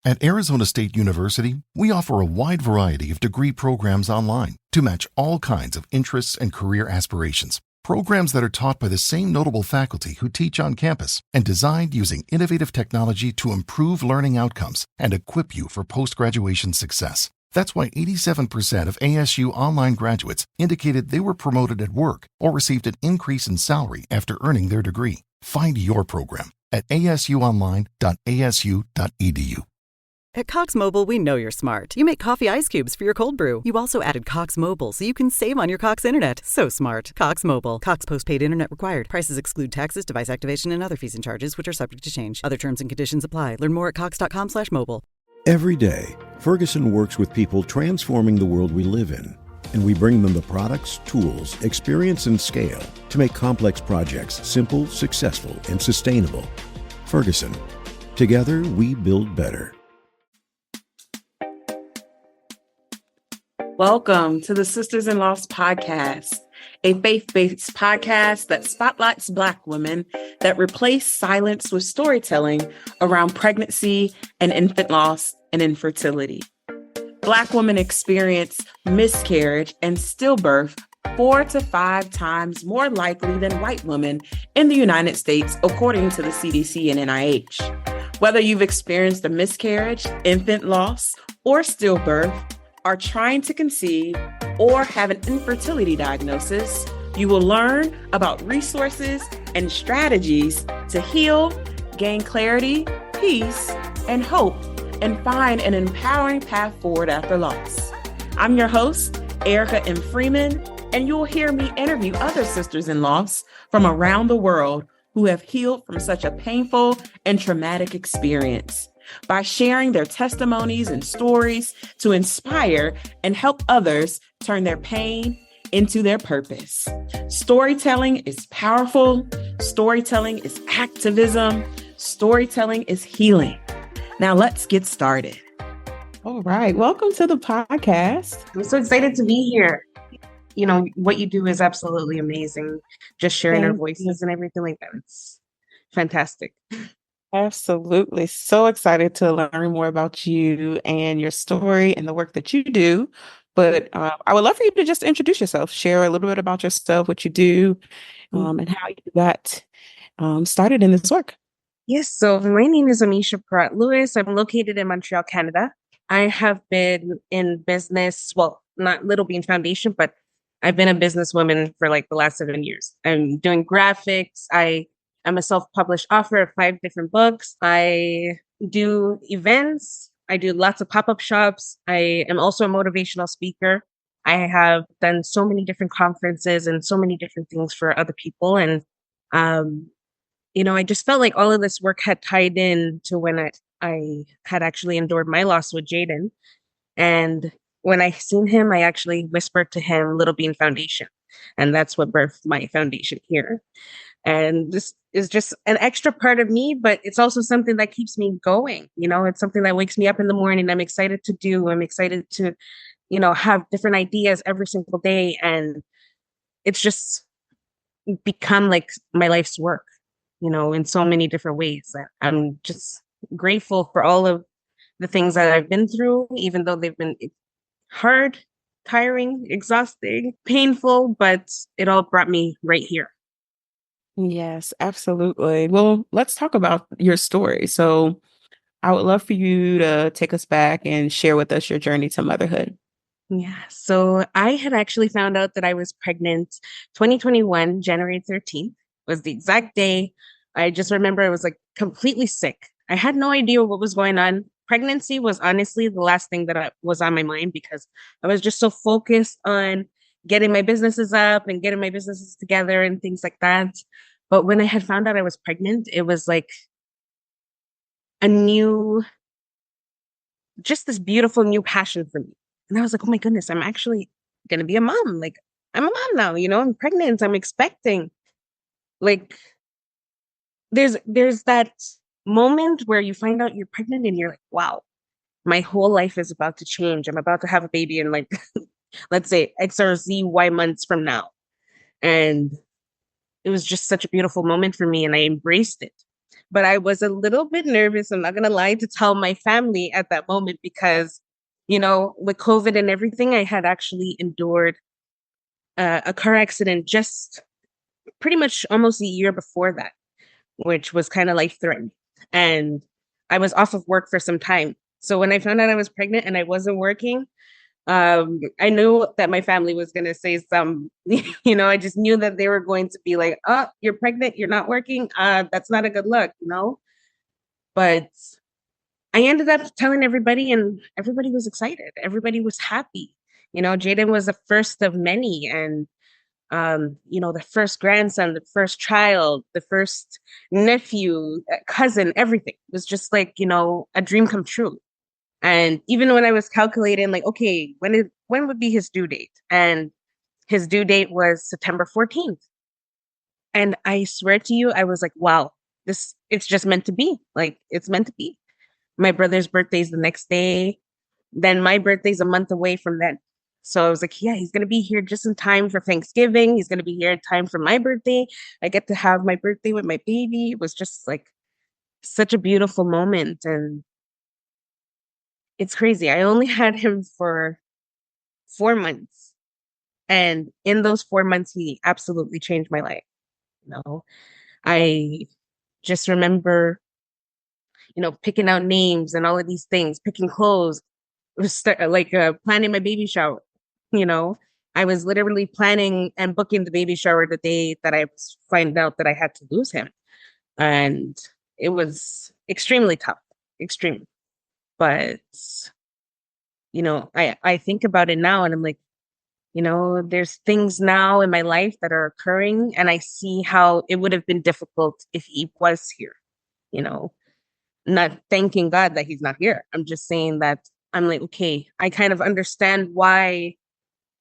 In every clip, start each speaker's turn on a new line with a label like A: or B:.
A: At Arizona State University, we offer a wide variety of degree programs online to match all kinds of interests and career aspirations. Programs that are taught by the same notable faculty who teach on campus and designed using innovative technology to improve learning outcomes and equip you for post-graduation success. That's why 87% of ASU online graduates indicated they were promoted at work or received an increase in salary after earning their degree. Find your program at asuonline.asu.edu.
B: At Cox Mobile, we know you're smart. You make coffee ice cubes for your cold brew. You also added Cox Mobile so you can save on your Cox internet. So smart. Cox Mobile. Cox postpaid internet required. Prices exclude taxes, device activation, and other fees and charges, which are subject to change. Other terms and conditions apply. Learn more at cox.com/mobile.
C: Every day, Ferguson works with people transforming the world we live in. And we bring them the products, tools, experience, and scale to make complex projects simple, successful, and sustainable. Ferguson. Together, we build better.
D: Welcome to the Sisters in Loss podcast, a faith-based podcast that spotlights Black women that replace silence with storytelling around pregnancy and infant loss and infertility. Black women experience miscarriage and stillbirth 4 to 5 times more likely than white women in the United States, according to the CDC and NIH. Whether you've experienced a miscarriage, infant loss, or stillbirth, are trying to conceive, or have an infertility diagnosis, you will learn about resources and strategies to heal, gain clarity, peace, and hope, and find an empowering path forward after loss. I'm your host, Erica M. Freeman, and you'll hear me interview other sisters in loss from around the world who have healed from such a painful and traumatic experience, by sharing their testimonies and stories to inspire and help others turn their pain into their purpose. Storytelling is powerful. Storytelling is activism. Storytelling is healing. Now let's get started. All right. Welcome to the podcast.
E: I'm so excited to be here. You know, what you do is absolutely amazing. Just sharing our voices and everything like that. It's fantastic.
D: Absolutely. So excited to learn more about you and your story and the work that you do. But I would love for you to just introduce yourself, share a little bit about yourself, what you do, and how you got started in this work.
E: Yes. So my name is Oneisha Perrotte-Lewis. I'm located in Montreal, Canada. I have been in business, well, not Little Bean Foundation, but I've been a businesswoman for like the last 7 years. I'm doing graphics. I'm a self-published author of 5 different books. I do events. I do lots of pop-up shops. I am also a motivational speaker. I have done so many different conferences and so many different things for other people. And, I just felt like all of this work had tied in to when I had actually endured my loss with Jayden. And when I seen him, I actually whispered to him, Little Bean Foundation. And that's what birthed my foundation here. And this is just an extra part of me, but it's also something that keeps me going. It's something that wakes me up in the morning. I'm excited to do. I'm excited to, have different ideas every single day. And it's just become like my life's work, in so many different ways. I'm just grateful for all of the things that I've been through, even though they've been hard, tiring, exhausting, painful, but it all brought me right here.
D: Yes, absolutely. Well, let's talk about your story. So I would love for you to take us back and share with us your journey to motherhood.
E: Yeah. So I had actually found out that I was pregnant 2021, January 13th was the exact day. I just remember I was like completely sick. I had no idea what was going on. Pregnancy was honestly the last thing that was on my mind because I was just so focused on getting my businesses up and getting my businesses together and things like that. But when I had found out I was pregnant, it was like just this beautiful new passion for me. And I was like, oh my goodness, I'm actually going to be a mom. Like, I'm a mom now, I'm pregnant, I'm expecting. Like, there's that moment where you find out you're pregnant and you're like, wow, my whole life is about to change. I'm about to have a baby in like, let's say X or Z, Y months from now. And it was just such a beautiful moment for me and I embraced it. But I was a little bit nervous, I'm not gonna lie, to tell my family at that moment because, with COVID and everything, I had actually endured a car accident just pretty much almost a year before that, which was kind of life-threatening. And I was off of work for some time. So when I found out I was pregnant and I wasn't working, I knew that my family was going to say some, I just knew that they were going to be like, oh, you're pregnant, you're not working. That's not a good look. But I ended up telling everybody and everybody was excited. Everybody was happy. Jayden was the first of many. And the first grandson, the first child, the first nephew, cousin, everything it was just like, a dream come true. And even when I was calculating, like, okay, when would be his due date? And his due date was September 14th. And I swear to you, I was like, wow, it's just meant to be. Like, it's meant to be. My brother's birthday's the next day. Then my birthday's a month away from then. So I was like, yeah, he's going to be here just in time for Thanksgiving. He's going to be here in time for my birthday. I get to have my birthday with my baby. It was just like such a beautiful moment. And it's crazy. I only had him for 4 months. And in those 4 months, he absolutely changed my life. I just remember, picking out names and all of these things, picking clothes, planning my baby shower. I was literally planning and booking the baby shower the day that I find out that I had to lose him. And it was extremely tough, extreme. But, I think about it now and I'm like, there's things now in my life that are occurring and I see how it would have been difficult if he was here, not thanking God that he's not here. I'm just saying that I'm like, okay, I kind of understand why,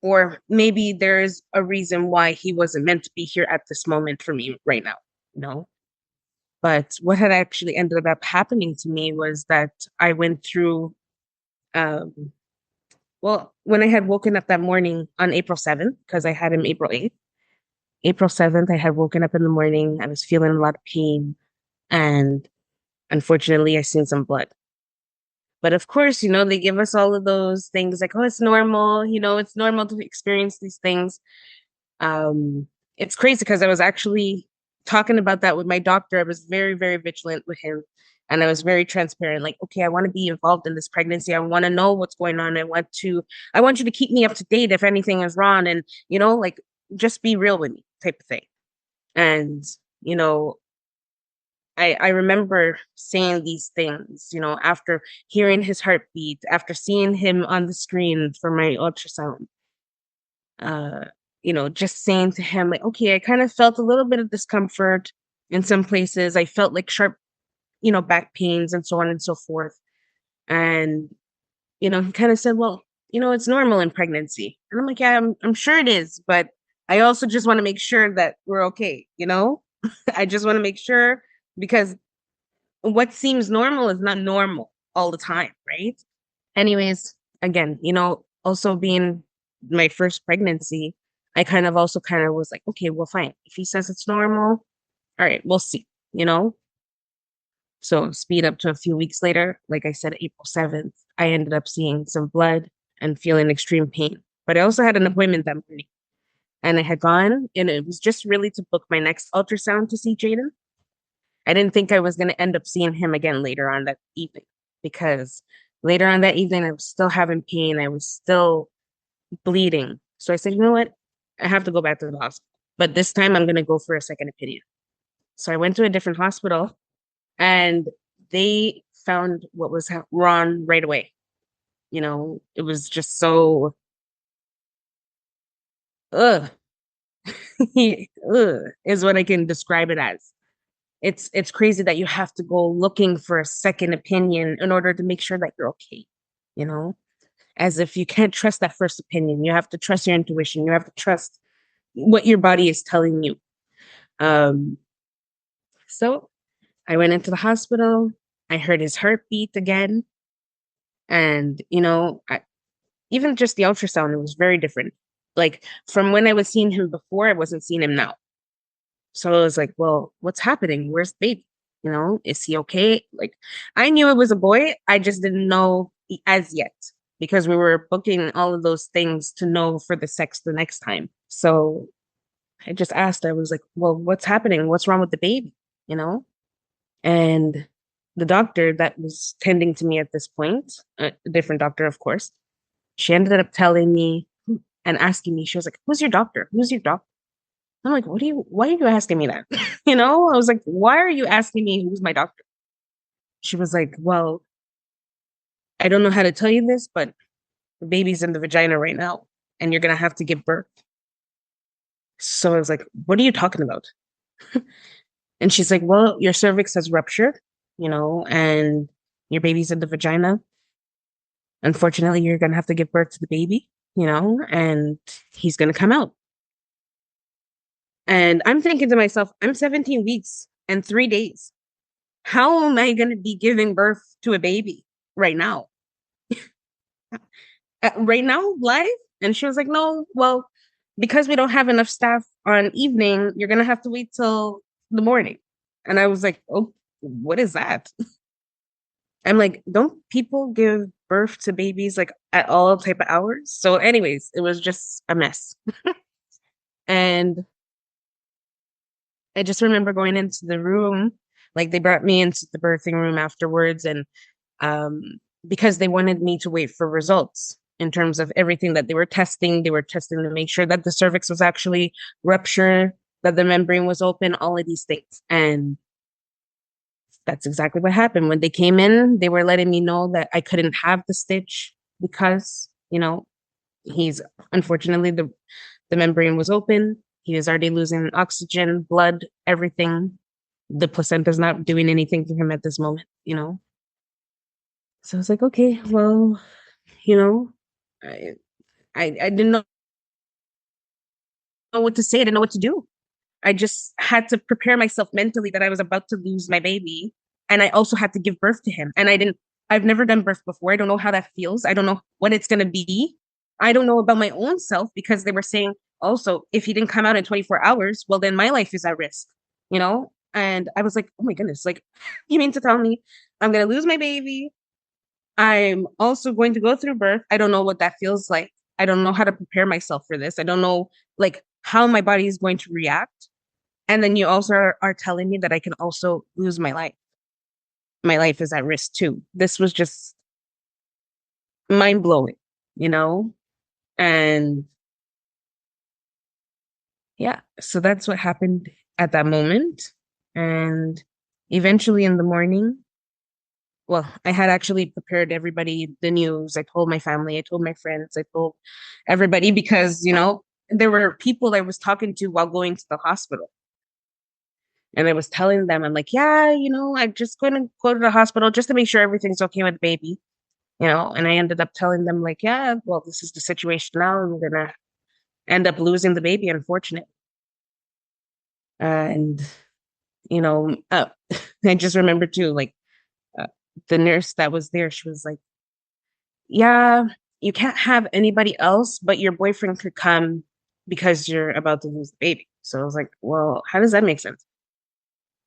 E: or maybe there's a reason why he wasn't meant to be here at this moment for me right now. But what had actually ended up happening to me was that I went through, when I had woken up that morning on April 7th, because I had him April 8th, April 7th, I had woken up in the morning. I was feeling a lot of pain. And unfortunately, I seen some blood. But of course, they give us all of those things like, oh, it's normal. It's normal to experience these things. It's crazy because I was actually talking about that with my doctor. I was very, very vigilant with him. And I was very transparent, like, okay, I want to be involved in this pregnancy. I want to know what's going on. I want you to keep me up to date if anything is wrong. And, just be real with me type of thing. And, I remember saying these things, after hearing his heartbeat, after seeing him on the screen for my ultrasound, just saying to him, like, okay, I kind of felt a little bit of discomfort in some places. I felt like sharp, back pains and so on and so forth. And, he kind of said, well, it's normal in pregnancy. And I'm like, yeah, I'm sure it is. But I also just want to make sure that we're okay. I just want to make sure because what seems normal is not normal all the time, right? Anyways, again, also being my first pregnancy, I kind of was like, okay, well, fine. If he says it's normal, all right, we'll see, So speed up to a few weeks later, like I said, April 7th, I ended up seeing some blood and feeling extreme pain. But I also had an appointment that morning. And I had gone, and it was just really to book my next ultrasound to see Jayden. I didn't think I was going to end up seeing him again later on that evening because later on that evening, I was still having pain. I was still bleeding. So I said, you know what? I have to go back to the hospital. But this time I'm going to go for a second opinion. So I went to a different hospital and they found what was wrong right away. It was just so, ugh, is what I can describe it as. It's crazy that you have to go looking for a second opinion in order to make sure that you're okay, as if you can't trust that first opinion. You have to trust your intuition. You have to trust what your body is telling you. So I went into the hospital. I heard his heartbeat again. And, even just the ultrasound, it was very different. Like from when I was seeing him before, I wasn't seeing him now. So I was like, well, what's happening? Where's the baby? Is he okay? Like, I knew it was a boy. I just didn't know as yet because we were booking all of those things to know for the sex the next time. So I just asked, I was like, well, what's happening? What's wrong with the baby? You know? And the doctor that was tending to me at this point, a different doctor, of course, she ended up telling me and asking me, she was like, who's your doctor? Who's your doctor? I'm like, why are you asking me that? I was like, why are you asking me who's my doctor? She was like, well, I don't know how to tell you this, but the baby's in the vagina right now and you're going to have to give birth. So I was like, what are you talking about? And she's like, well, your cervix has ruptured, and your baby's in the vagina. Unfortunately, you're going to have to give birth to the baby, and he's going to come out. And I'm thinking to myself, I'm 17 weeks and 3 days. How am I going to be giving birth to a baby right now? Right now, live? And she was like, no, well, because we don't have enough staff on evening, you're going to have to wait till the morning. And I was like, oh, what is that? I'm like, don't people give birth to babies like at all type of hours? So anyways, it was just a mess. And I just remember going into the room, like they brought me into the birthing room afterwards. And because they wanted me to wait for results in terms of everything that they were testing to make sure that the cervix was actually ruptured, that the membrane was open, all of these things. And that's exactly what happened. When they came in, they were letting me know that I couldn't have the stitch because, he's unfortunately the membrane was open. He was already losing oxygen, blood, everything. The placenta's not doing anything to him at this moment, So I was like, okay, well, I didn't know what to say. I didn't know what to do. I just had to prepare myself mentally that I was about to lose my baby. And I also had to give birth to him. And I've never done birth before. I don't know how that feels. I don't know what it's going to be. I don't know about my own self because they were saying also, if he didn't come out in 24 hours, well, then my life is at risk, And I was like, oh my goodness, like, you mean to tell me I'm going to lose my baby? I'm also going to go through birth. I don't know what that feels like. I don't know how to prepare myself for this. I don't know, like, how my body is going to react. And then you also are telling me that I can also lose my life. My life is at risk too. This was just mind blowing, And yeah, so that's what happened at that moment. And eventually in the morning, well, I had actually prepared everybody the news. I told my family, I told my friends, I told everybody because, there were people I was talking to while going to the hospital. And I was telling them, I'm like, yeah, I'm just going to go to the hospital just to make sure everything's okay with the baby, And I ended up telling them, like, yeah, well, this is the situation now. I'm going to end up losing the baby, unfortunately. And, I just remember too, like, the nurse that was there, she was like, yeah, you can't have anybody else, but your boyfriend could come because you're about to lose the baby. So I was like, well, how does that make sense?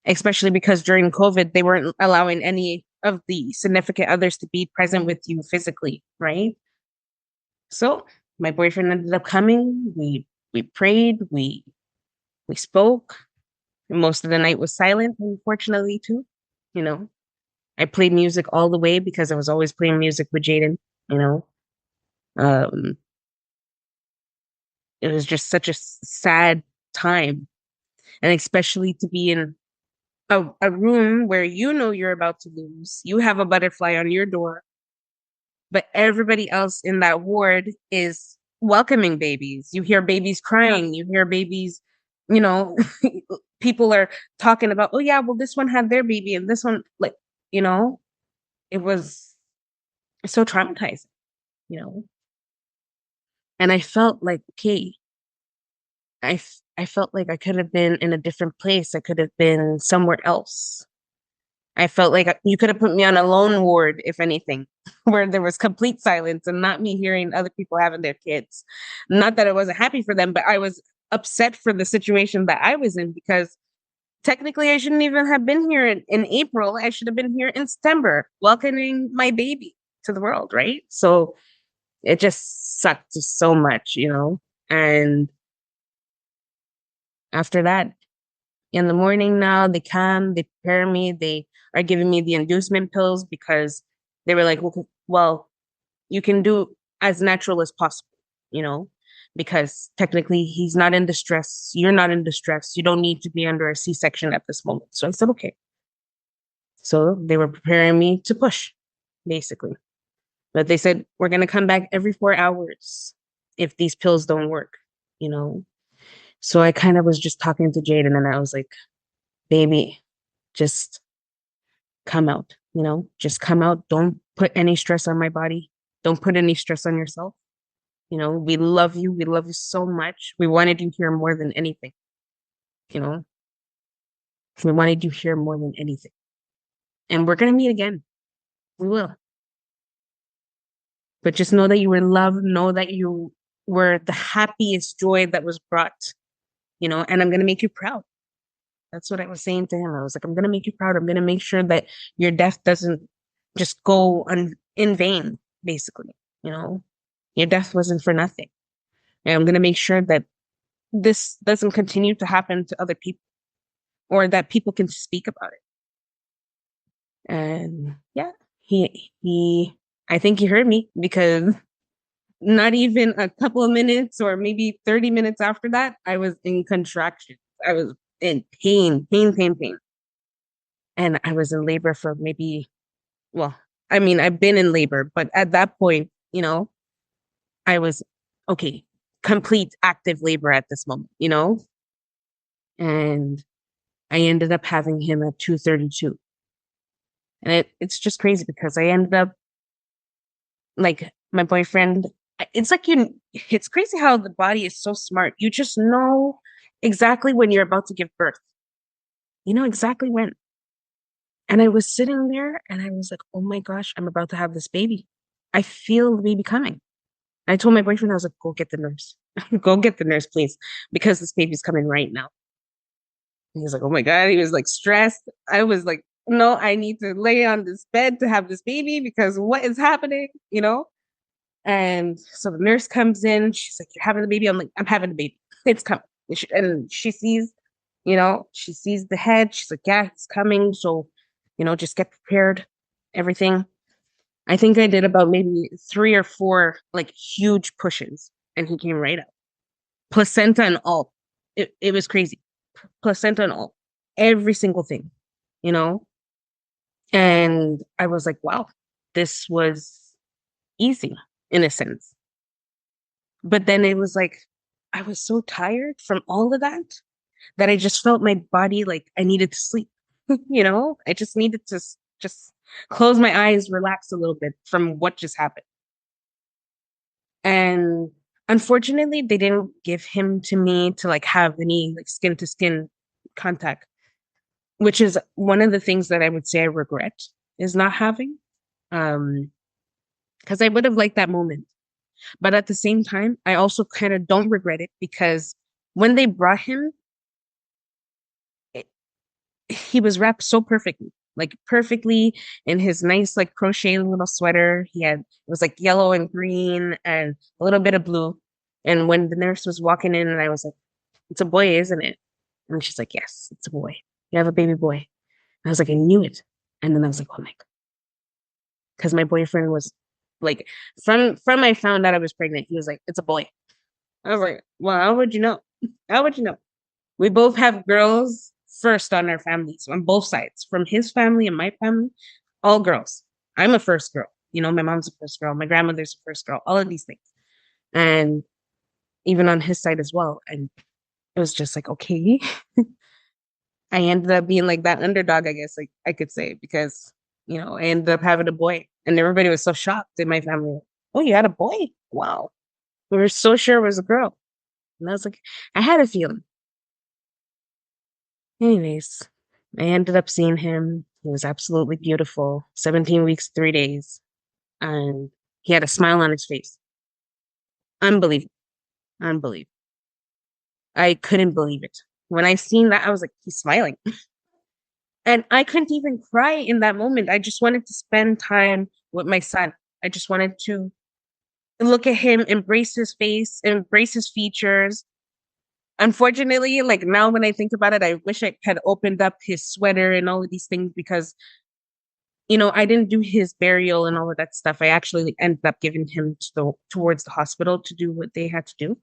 E: Especially because during COVID, they weren't allowing any of the significant others to be present with you physically, right? So my boyfriend ended up coming. We prayed, we spoke. Most of the night was silent, unfortunately, too. I played music all the way because I was always playing music with Jayden, Um, it was just such a sad time. And especially to be in a room where you're about to lose, you have a butterfly on your door, but everybody else in that ward is welcoming babies. You hear babies crying, you hear babies, people are talking about, oh yeah, well, this one had their baby and this one, like, it was so traumatizing, And I felt like, okay, I felt like I could have been in a different place. I could have been somewhere else. I felt like you could have put me on a lone ward, if anything, where there was complete silence and not me hearing other people having their kids. Not that I wasn't happy for them, but I was upset for the situation that I was in because technically, I shouldn't even have been here in April. I should have been here in September, welcoming my baby to the world, right? So it just sucked so much, And after that, in the morning now, they come, they prepare me, they are giving me the inducement pills because they were like, well, you can do as natural as possible, because technically he's not in distress. You're not in distress. You don't need to be under a C-section at this moment. So I said, okay. So they were preparing me to push, basically. But they said, we're going to come back every 4 hours if these pills don't work, So I kind of was just talking to Jayden and I was like, baby, just come out, just come out. Don't put any stress on my body. Don't put any stress on yourself. We love you. We love you so much. We wanted you here more than anything. We wanted you here more than anything. And we're going to meet again. We will. But just know that you were loved. Know that you were the happiest joy that was brought, and I'm going to make you proud. That's what I was saying to him. I was like, I'm going to make you proud. I'm going to make sure that your death doesn't just go in vain, basically. Your death wasn't for nothing. And I'm going to make sure that this doesn't continue to happen to other people or that people can speak about it. And yeah, I think he heard me because not even a couple of minutes or maybe 30 minutes after that, I was in contractions. I was in pain. And I was in labor for I've been in labor, but at that point, I was okay, complete active labor at this moment, and I ended up having him at 232. And it's just crazy because I ended up like my boyfriend. It's like it's crazy how the body is so smart. You just know exactly when you're about to give birth. You know exactly when. And I was sitting there and I was like, oh my gosh, I'm about to have this baby. I feel the baby coming. I told my boyfriend, I was like, go get the nurse. Go get the nurse, please, because this baby's coming right now. He was like, oh my God. He was like stressed. I was like, no, I need to lay on this bed to have this baby because what is happening, And so the nurse comes in. She's like, you're having the baby? I'm like, I'm having the baby. It's coming. And she sees, she sees the head. She's like, yeah, it's coming. So, just get prepared, everything. I think I did about maybe 3 or 4 like huge pushes and he came right up. Placenta and all. It was crazy. Placenta and all. Every single thing, And I was like, wow, this was easy in a sense. But then it was like, I was so tired from all of that I just felt my body like I needed to sleep. I just needed to just close my eyes, relax a little bit from what just happened. And unfortunately, they didn't give him to me to like have any like skin to skin contact, which is one of the things that I would say I regret is not having. Because I would have liked that moment. But at the same time, I also kind of don't regret it because when they brought him, he was wrapped so perfectly, like perfectly in his nice, like crochet little sweater. It was like yellow and green and a little bit of blue. And when the nurse was walking in and I was like, it's a boy, isn't it? And she's like, yes, it's a boy. You have a baby boy. And I was like, I knew it. And then I was like, oh my God. Because my boyfriend was like, from I found out I was pregnant, he was like, it's a boy. I was like, well, how would you know? How would you know? We both have girls first on our families, on both sides, from his family and my family, all girls. I'm a first girl. My mom's a first girl. My grandmother's a first girl, all of these things. And even on his side as well. And it was just like, okay. I ended up being like that underdog, I guess, like I could say, because, I ended up having a boy. And everybody was so shocked in my family. Oh, you had a boy? Wow. We were so sure it was a girl. And I was like, I had a feeling. Anyways, I ended up seeing him. He was absolutely beautiful. 17 weeks, 3 days. And he had a smile on his face. Unbelievable. I couldn't believe it. When I seen that, I was like, he's smiling. And I couldn't even cry in that moment. I just wanted to spend time with my son. I just wanted to look at him, embrace his face, embrace his features. Unfortunately, like now when I think about it, I wish I had opened up his sweater and all of these things because, I didn't do his burial and all of that stuff. I actually ended up giving him towards the hospital to do what they had to do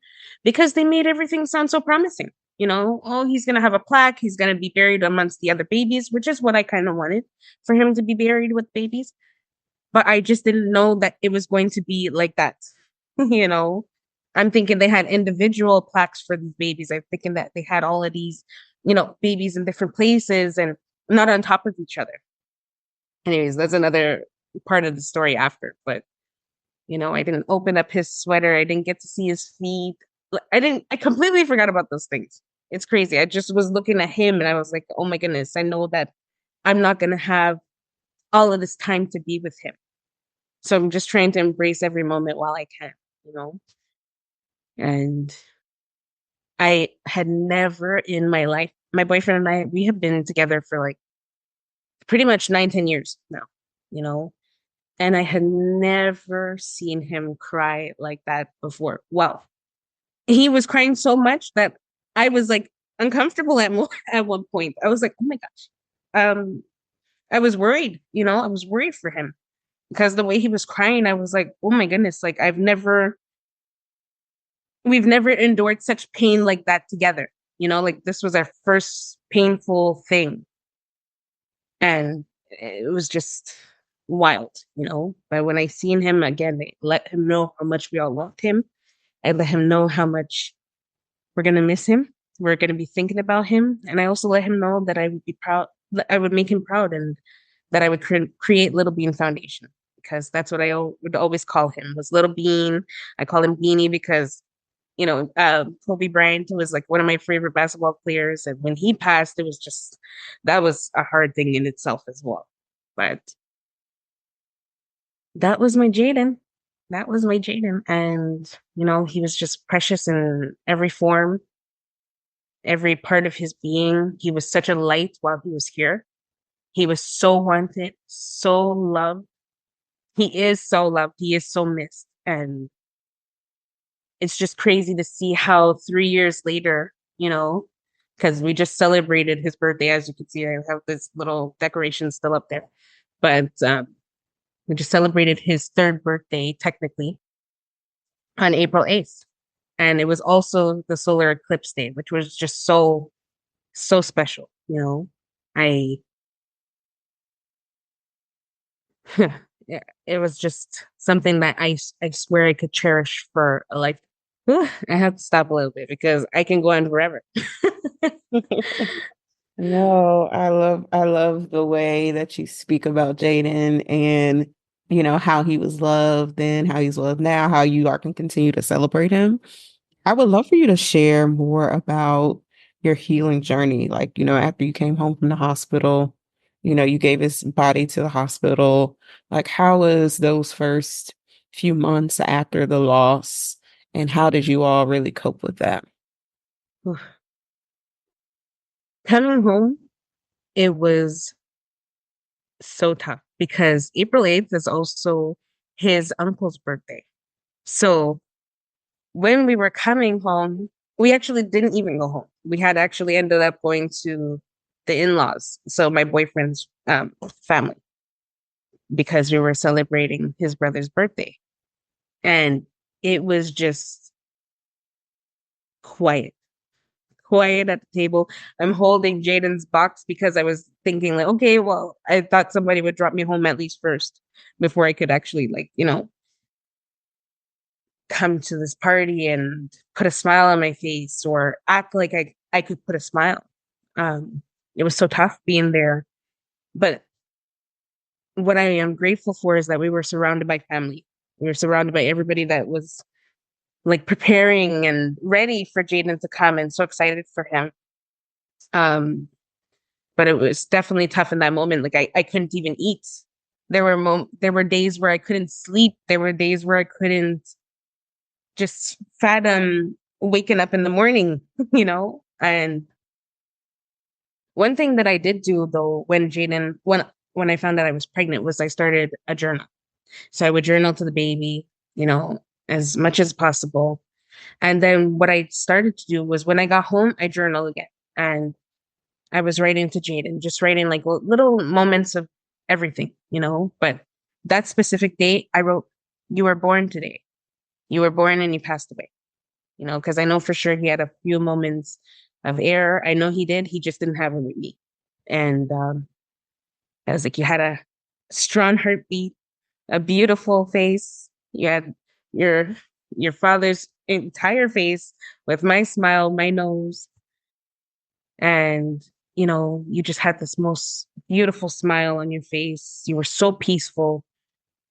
E: because they made everything sound so promising. Oh, he's going to have a plaque. He's going to be buried amongst the other babies, which is what I kind of wanted for him to be buried with babies. But I just didn't know that it was going to be like that. I'm thinking they had individual plaques for these babies. I'm thinking that they had all of these, babies in different places and not on top of each other. Anyways, that's another part of the story after. But, I didn't open up his sweater. I didn't get to see his feet. I completely forgot about those things. It's crazy. I just was looking at him and I was like, oh my goodness, I know that I'm not going to have all of this time to be with him. So I'm just trying to embrace every moment while I can, And I had never in my life, my boyfriend and I, we have been together for like pretty much 9-10 years now, and I had never seen him cry like that before. Well, he was crying so much that I was like uncomfortable at one point. I was like, oh my gosh. I was worried, I was worried for him because the way he was crying, I was like, oh my goodness, like we've never endured such pain like that together. Like this was our first painful thing. And it was just wild, But when I seen him again, I let him know how much we all loved him. I let him know how much we're going to miss him. We're going to be thinking about him. And I also let him know that I would be proud, that I would make him proud and that I would create Little Bean Foundation because that's what I would always call him was Little Bean. I call him Beanie because, Kobe Bryant was like one of my favorite basketball players. And when he passed, that was a hard thing in itself as well. But that was my Jayden. That was my Jayden. And, he was just precious in every form, every part of his being. He was such a light while he was here. He was so wanted, so loved. He is so loved. He is so missed. And it's just crazy to see how 3 years later, because we just celebrated his birthday. As you can see, I have this little decoration still up there. But we just celebrated his third birthday, technically, on April 8th. And it was also the solar eclipse day, which was just so, so special. Yeah, it was just something that I swear I could cherish for a life. I have to stop a little bit because I can go on forever.
D: No, I love the way that you speak about Jayden and how he was loved then, how he's loved now, how you are can continue to celebrate him. I would love for you to share more about your healing journey. Like, after you came home from the hospital, you gave his body to the hospital. Like, how was those first few months after the loss? And how did you all really cope with that?
E: Coming home, it was so tough because April 8th is also his uncle's birthday. So when we were coming home, we actually didn't even go home. We had actually ended up going to the in-laws, so my boyfriend's family, because we were celebrating his brother's birthday. And it was just quiet at the table. I'm holding Jayden's box because I was thinking like, okay, well, I thought somebody would drop me home at least first before I could actually come to this party and put a smile on my face or act like I could put a smile. It was so tough being there. But what I am grateful for is that we were surrounded by family. We were surrounded by everybody that was like preparing and ready for Jayden to come and so excited for him. But it was definitely tough in that moment. Like I couldn't even eat. There were days where I couldn't sleep. There were days where I couldn't just fathom waking up in the morning, and One thing that I did do though, when I found out I was pregnant, was I started a journal. So I would journal to the baby, as much as possible. And then what I started to do was when I got home, I journal again. And I was writing to Jayden, just writing like little moments of everything, But that specific day, I wrote, "You were born today. You were born and you passed away." Because I know for sure he had a few moments of error. I know he did. He just didn't have it with me. And I was like, "You had a strong heartbeat, a beautiful face. You had your your father's entire face with my smile, my nose, and you just had this most beautiful smile on your face. You were so peaceful.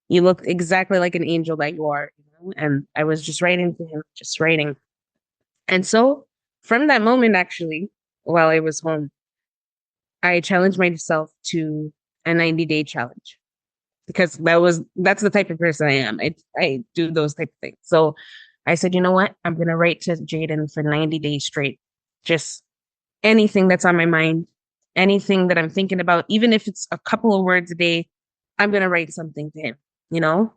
E: You looked exactly like an angel that you are." And I was just writing to him, just writing. And so from that moment, actually, while I was home, I challenged myself to a 90-day challenge because that's the type of person I am. I do those type of things. So I said, you know what? I'm going to write to Jayden for 90 days straight. Just anything that's on my mind, anything that I'm thinking about, even if it's a couple of words a day, I'm going to write something to him, you know?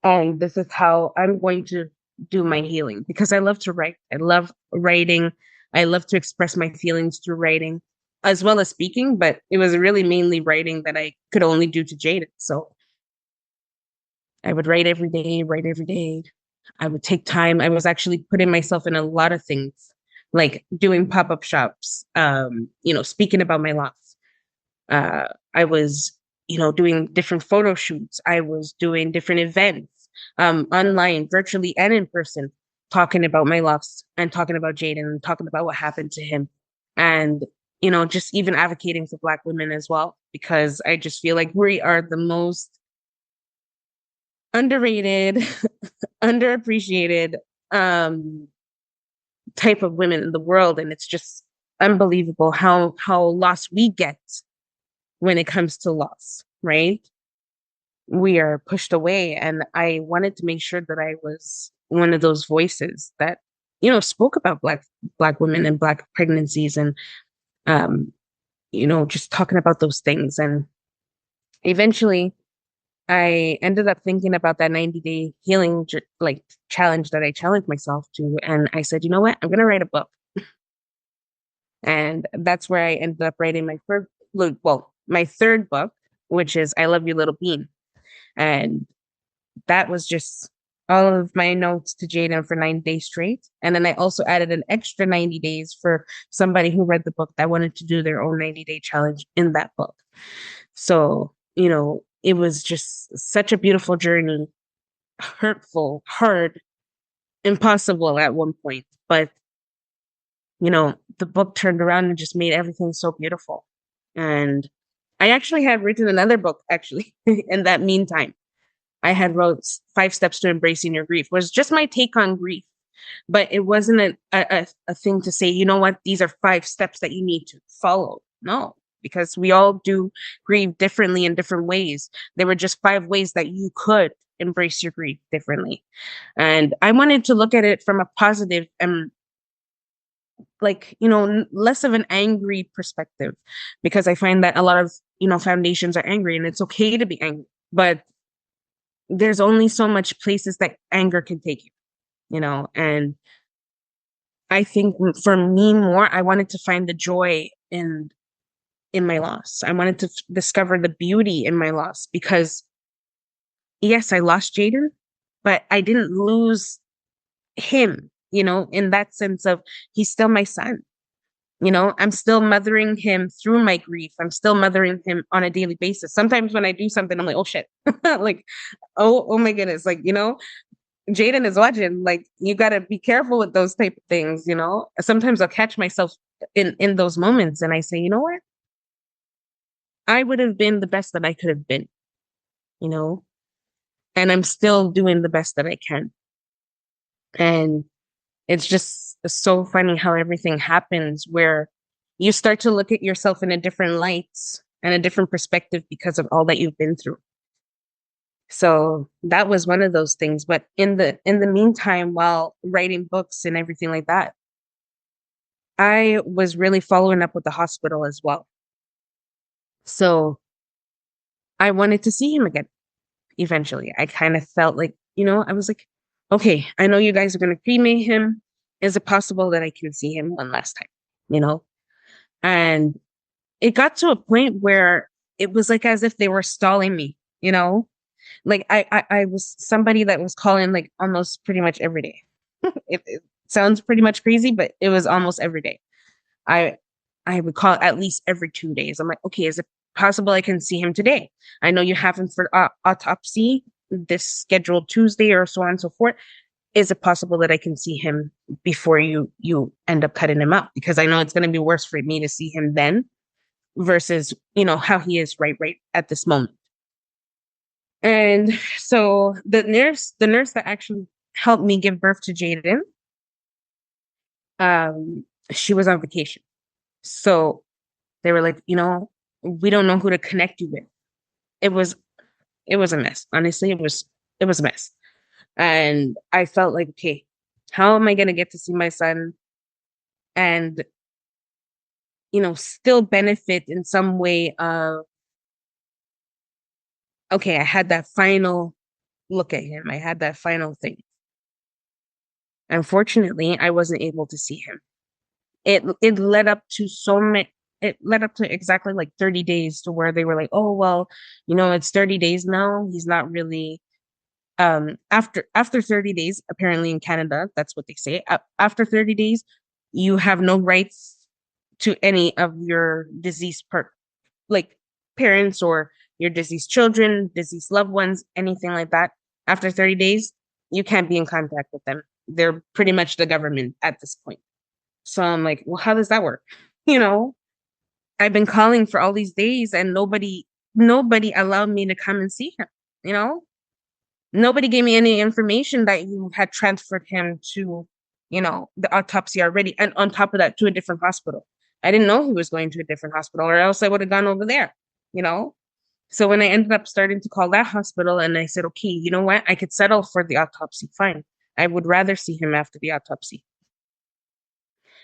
E: And this is how I'm going to do my healing because I love to write. I love writing. I love to express my feelings through writing as well as speaking, but it was really mainly writing that I could only do to Jayden. So I would write every day, write every day. I would take time. I was actually putting myself in a lot of things, like doing pop-up shops, speaking about my loss. I was, doing different photo shoots. I was doing different events, online, virtually, and in person, talking about my loss and talking about Jayden and talking about what happened to him. And, just even advocating for Black women as well, because I just feel like we are the most underrated, underappreciated type of women in the world. And it's just unbelievable how lost we get when it comes to loss, right? We are pushed away. And I wanted to make sure that I was one of those voices that, spoke about Black women and Black pregnancies and, just talking about those things. And eventually I ended up thinking about that 90-day healing challenge that I challenged myself to. And I said, you know what? I'm going to write a book. And that's where I ended up writing my third book, which is I Love You Little Bean. And that was just all of my notes to Jayden for 90 days straight. And then I also added an extra 90 days for somebody who read the book that wanted to do their own 90-day challenge in that book. So, it was just such a beautiful journey, hurtful, hard, impossible at one point. But, the book turned around and just made everything so beautiful. And I actually had written another book, actually, in that meantime. I had wrote 5 Steps to Embracing Your Grief. It was just my take on grief, but it wasn't a thing to say, you know what, these are 5 steps that you need to follow. No, because we all do grieve differently in different ways. There were just 5 ways that you could embrace your grief differently. And I wanted to look at it from a positive and less of an angry perspective, because I find that a lot of, foundations are angry, and it's okay to be angry, but there's only so much places that anger can take you, and I think for me I wanted to find the joy in my loss. I wanted to discover the beauty in my loss, because yes, I lost Jayden, but I didn't lose him, in that sense of he's still my son. I'm still mothering him through my grief. I'm still mothering him on a daily basis. Sometimes when I do something, I'm like, oh shit, like, oh my goodness, like, Jayden is watching. Like, you got to be careful with those type of things. Sometimes I'll catch myself in those moments, and I say, you know what, I would have been the best that I could have been, and I'm still doing the best that I can. And it's just so funny how everything happens where you start to look at yourself in a different light and a different perspective because of all that you've been through. So that was one of those things. But in the meantime, while writing books and everything like that, I was really following up with the hospital as well. So I wanted to see him again eventually. I kind of felt like, I was like, okay, I know you guys are going to cremate him. Is it possible that I can see him one last time? And it got to a point where it was like as if they were stalling me, like I was somebody that was calling like almost pretty much every day. It sounds pretty much crazy, but it was almost every day. I I would call at least every 2 days. I'm like, okay, is it possible I can see him today? I know you have him for autopsy this scheduled Tuesday or so on and so forth. Is it possible that I can see him before you end up cutting him out? Because I know it's going to be worse for me to see him then versus, how he is right at this moment. And so the nurse that actually helped me give birth to Jayden, she was on vacation. So they were like, we don't know who to connect you with. It was a mess. Honestly, it was a mess. And I felt like, okay, how am I going to get to see my son and, still benefit in some way of, okay, I had that final look at him. I had that final thing. Unfortunately, I wasn't able to see him. It led up to it led up to exactly like 30 days to where they were like, oh, well, it's 30 days now. He's not really after 30 days, apparently in Canada, that's what they say. After 30 days, you have no rights to any of your deceased like parents or your deceased children, deceased loved ones, anything like that. After 30 days, you can't be in contact with them. They're pretty much the government at this point. So I'm like, well, how does that work? I've been calling for all these days and nobody allowed me to come and see him. Nobody gave me any information that you had transferred him to, the autopsy already. And on top of that, to a different hospital. I didn't know he was going to a different hospital or else I would have gone over there, So when I ended up starting to call that hospital and I said, okay, you know what? I could settle for the autopsy. Fine. I would rather see him after the autopsy.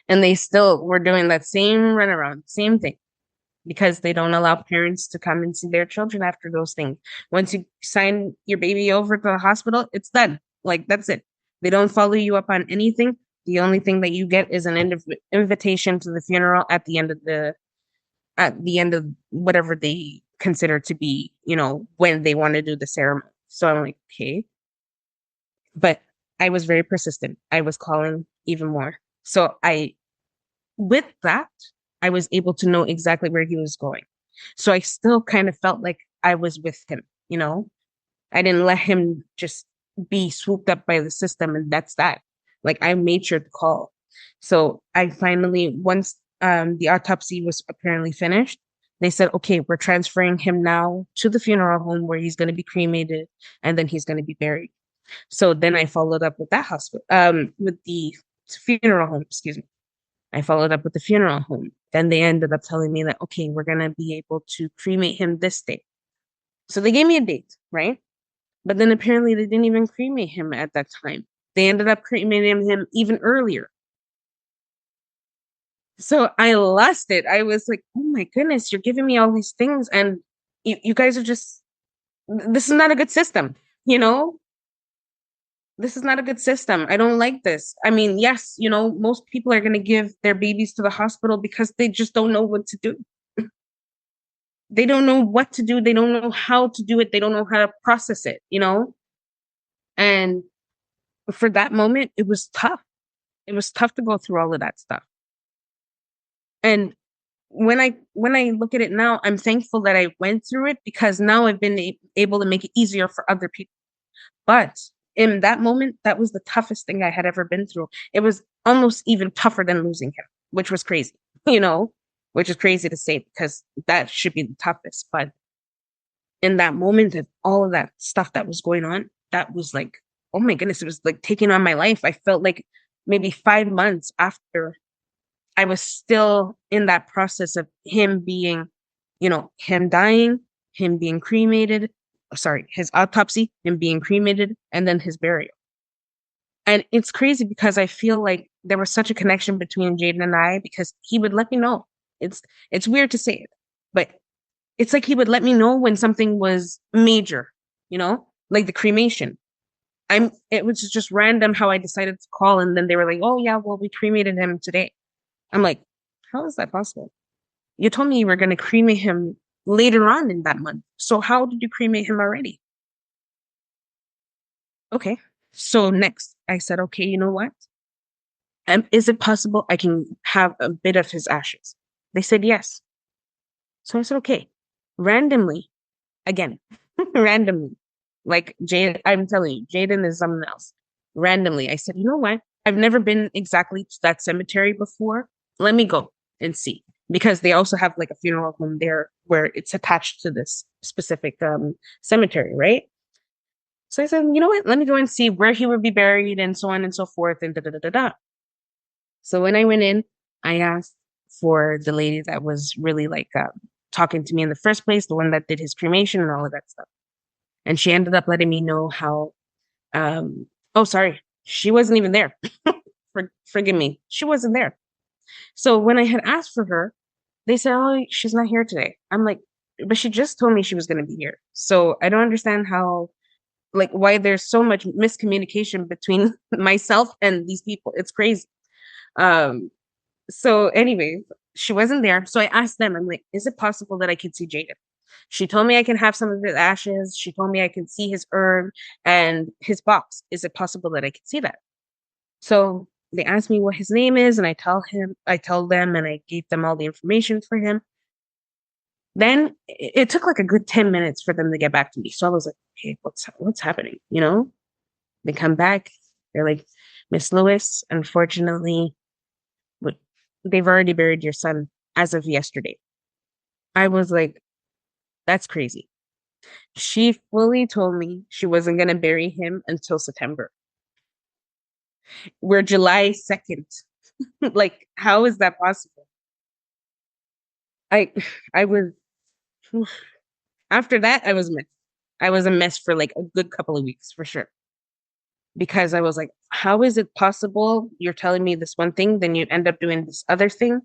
E: And they still were doing that same runaround, same thing, because they don't allow parents to come and see their children after those things. Once you sign your baby over to the hospital, it's done. Like, that's it. They don't follow you up on anything. The only thing that you get is an invitation to the funeral at the end of whatever they consider to be, when they want to do the ceremony. So I'm like, okay. But I was very persistent. I was calling even more. So with that, I was able to know exactly where he was going. So I still kind of felt like I was with him, I didn't let him just be swooped up by the system and that's that. Like, I made sure to call. So I finally, once the autopsy was apparently finished, they said, okay, we're transferring him now to the funeral home where he's going to be cremated and then he's going to be buried. So then I followed up with that hospital, with the funeral home, excuse me. I followed up with the funeral home. Then they ended up telling me that, okay, we're going to be able to cremate him this day. So they gave me a date, right? But then apparently they didn't even cremate him at that time. They ended up cremating him even earlier. So I lost it. I was like, oh my goodness, you're giving me all these things. And you guys are just, this is not a good system, This is not a good system. I don't like this. I mean, yes, most people are going to give their babies to the hospital because they just don't know what to do. They don't know what to do. They don't know how to do it. They don't know how to process it, And for that moment, it was tough. It was tough to go through all of that stuff. And when I look at it now, I'm thankful that I went through it because now I've been able to make it easier for other people. But in that moment, that was the toughest thing I had ever been through. It was almost even tougher than losing him, which was crazy, which is crazy to say because that should be the toughest. But in that moment of all of that stuff that was going on, that was like, oh my goodness, it was like taking on my life. I felt like maybe 5 months after I was still in that process of him being, him dying, him being cremated, his autopsy, him being cremated, and then his burial. And it's crazy because I feel like there was such a connection between Jayden and I because he would let me know. It's weird to say it, but it's like he would let me know when something was major, like the cremation. It was just random how I decided to call, and then they were like, "Oh yeah, well we cremated him today." I'm like, "How is that possible? You told me you were going to cremate him later on in that month. So how did you cremate him already?" Okay. So next, I said, "Okay, you know what? Is it possible I can have a bit of his ashes?" They said yes. So I said, "Okay." Randomly, again, randomly, like Jayden, I'm telling you, Jayden is something else. Randomly, I said, "You know what? I've never been exactly to that cemetery before. Let me go and see." Because they also have like a funeral home there where it's attached to this specific cemetery, right? So I said, "You know what? Let me go and see where he would be buried and so on and so forth and da da da da da." So when I went in, I asked for the lady that was really like talking to me in the first place, the one that did his cremation and all of that stuff. And she ended up letting me know how, oh, sorry, she wasn't even there. Forgive me. She wasn't there. So when I had asked for her, they said, "Oh, she's not here today." I'm like, "But she just told me she was going to be here." So I don't understand how, like, why there's so much miscommunication between myself and these people. It's crazy. Um, so anyways, she wasn't there. So I asked them, I'm like, "Is it possible that I could see Jayden?" She told me I can have some of his ashes. She told me I can see his urn and his box. Is it possible that I could see that? So they asked me what his name is, and I tell them, and I gave them all the information for him. Then it took like a good 10 minutes for them to get back to me. So I was like, "Hey, what's happening?" They come back. They're like, "Miss Lewis, unfortunately, but they've already buried your son as of yesterday." I was like, "That's crazy." She fully told me she wasn't going to bury him until September. We're July 2nd. Like, how is that possible? I I was after that I was a mess. I was a mess for like a good couple of weeks for sure. Because I was like, how is it possible you're telling me this one thing, then you end up doing this other thing?